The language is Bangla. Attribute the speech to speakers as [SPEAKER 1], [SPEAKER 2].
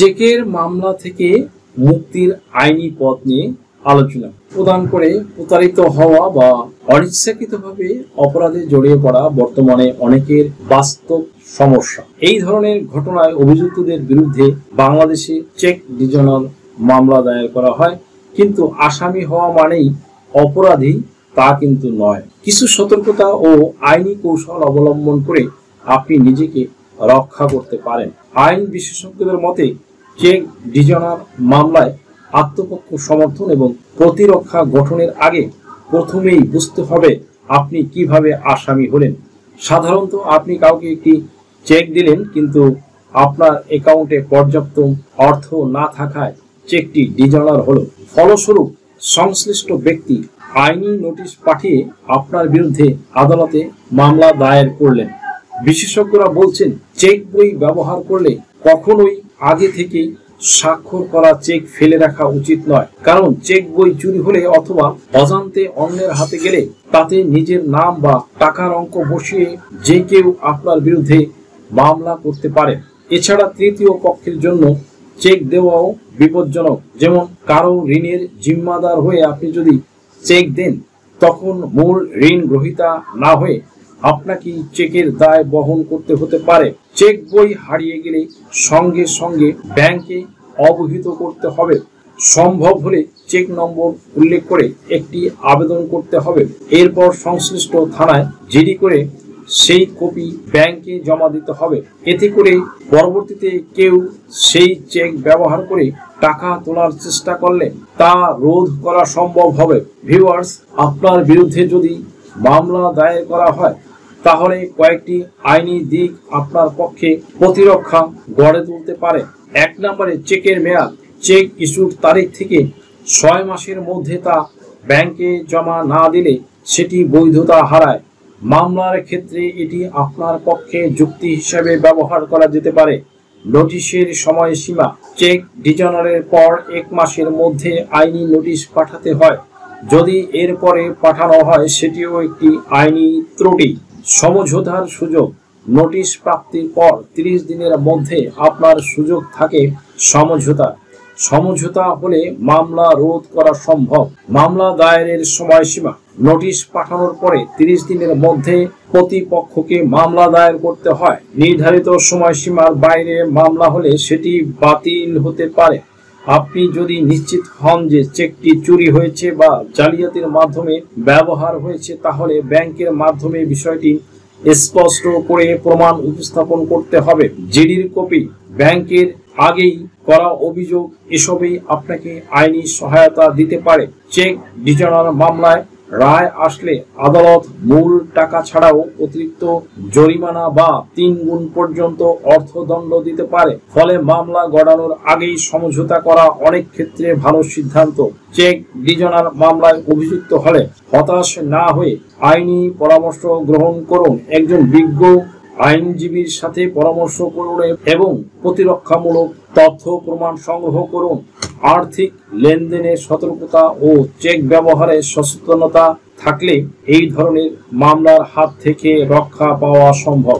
[SPEAKER 1] চেকের মামলা থেকে মুক্তির আইনি পথ নিয়ে আলোচনা প্রদান করে প্রতারিত হওয়া বা অনিচ্ছাকৃতভাবে অপরাধে জড়িয়ে পড়া বর্তমানে অনেকের বাস্তব সমস্যা। এই ধরনের ঘটনায় অভিযুক্তদের বিরুদ্ধে বাংলাদেশে চেক ডিভিশনাল মামলা দায়ের করা হয়, কিন্তু আসামি হওয়া মানেই অপরাধী তা কিন্তু নয়। কিছু সতর্কতা ও আইনি কৌশল অবলম্বন করে আপনি নিজেকে রক্ষা করতে পারেন। আইন বিশেষজ্ঞদের মতে চেক ডিভিশনাল মামলায় আত্মপক্ষ সমর্থন এবং প্রতিরক্ষা গঠনের আগে প্রথমেই বুঝতে হবে আপনি কিভাবে আসামি হলেন। সাধারণত আপনি কাউকে একটি চেক দিলেন, কিন্তু আপনার অ্যাকাউন্টে পর্যাপ্ত অর্থ না থাকায় চেকটি ডিভিশনাল হলো। ফলস্বরূপ সংশ্লিষ্ট ব্যক্তি আইনি নোটিশ পাঠিয়ে আপনার বিরুদ্ধে আদালতে মামলা দায়ের করলেন। বিশেষজ্ঞরা বলছেন, চেক বই ব্যবহার করলে কখনোই আগে থেকে স্বাক্ষর করা চেক ফেলে রাখা উচিত নয়, কারণ চেক বই চুরি হলে অথবা অজান্তে অন্যের হাতে গেলে তাতে নিজের নাম বা টাকার অঙ্ক বসিয়ে যে কেউ আপনার বিরুদ্ধে মামলা করতে পারে। এছাড়া তৃতীয় পক্ষের জন্য চেক দেওয়াও বিপজ্জনক। যেমন কারো ঋণের জিম্মাদার হয়ে আপনি যদি চেক দেন, তখন মূল ঋণ গ্রহীতা না হয়ে আপনাকে চেকের দায় বহন করতে হতে পারে। চেক বই হারিয়ে গেলে সঙ্গে সঙ্গে ব্যাংকে অবহিত করতে হবে। সম্ভব হলে চেক নম্বর উল্লেখ করে একটি আবেদন করতে হবে। এরপর সংশ্লিষ্ট থানায় জিডি করে সেই কপি ব্যাংকে জমা দিতে হবে। এতে করে পরবর্তীতে কেউ সেই চেক ব্যবহার করে টাকা তোলার চেষ্টা করলে তা রোধ করা সম্ভব হবে। ভিউয়ার্স, আপনার বিরুদ্ধে যদি মামলা দায়ের করা হয়, তাহলে কয়েকটি আইনি দিক আপনার পক্ষে প্রতিরক্ষা গড়ে তুলতে পারে। 1 নম্বরে, চেকের মেয়াদ। চেক ইস্যুর তারিখ থেকে 6 মাসের মধ্যে তা ব্যাংকে জমা না দিলে সেটি বৈধতা হারায়। মামলার ক্ষেত্রে এটি আপনার পক্ষে যুক্তি হিসাবে ব্যবহার করা যেতে পারে। নোটিশের সময়সীমা। চেক ডিভিশনালের পর 1 মাসের মধ্যে আইনি নোটিশ পাঠাতে হয়। যদি এরপরে পাঠানো হয়, সেটিও একটি আইনি ত্রুটি। সমঝোতার সুযোগ। নোটিশ প্রাপ্তির পর 30 দিনের মধ্যে আপনার সুযোগ থাকে সমঝোতা হলে মামলা রোধ করা সম্ভব। মামলা দায়েরের সময়সীমা। নোটিশ পাঠানোর পরে 30 দিনের মধ্যে প্রতিপক্ষকে মামলা দায়ের করতে হয়। নির্ধারিত সময়সীমার বাইরে মামলা হলে সেটি বাতিল হতে পারে। আপনি যদি নিশ্চিত হন যে চেকটি চুরি হয়েছে বা জালিয়াতির মাধ্যমে ব্যবহার হয়েছে, তাহলে ব্যাংকের মাধ্যমে বিষয়টি স্পষ্ট করে প্রমাণ উপস্থাপন করতে হবে। জিডির কপি। ব্যাংকের আগেই করা অভিযোগ এসবই আপনাকে আইনি সহায়তা দিতে পারে। চেক ডিভিশনাল মামলায় রায় আসলে আদালত মূল টাকা ছাড়াও অতিরিক্ত জরিমানা বা 3 গুণ পর্যন্ত অর্থদণ্ড দিতে পারে। ফলে মামলা গড়ানোর আগেই সমঝোতা করা অনেক ক্ষেত্রে ভালো সিদ্ধান্ত। চেক ডিভিশনাল মামলায় অভিযুক্ত হলে হতাশ না হয়ে আইনি পরামর্শ গ্রহণ করুন। একজন বিজ্ঞ আইনজীবীর সাথে পরামর্শ করুন এবং প্রতিরক্ষামূলক তথ্য প্রমাণ সংগ্রহ করুন। আর্থিক লেনদেনের সতর্কতা ও চেক ব্যবহারে সচেতনতা থাকলে এই ধরনের মামলার হাত থেকে রক্ষা পাওয়া সম্ভব।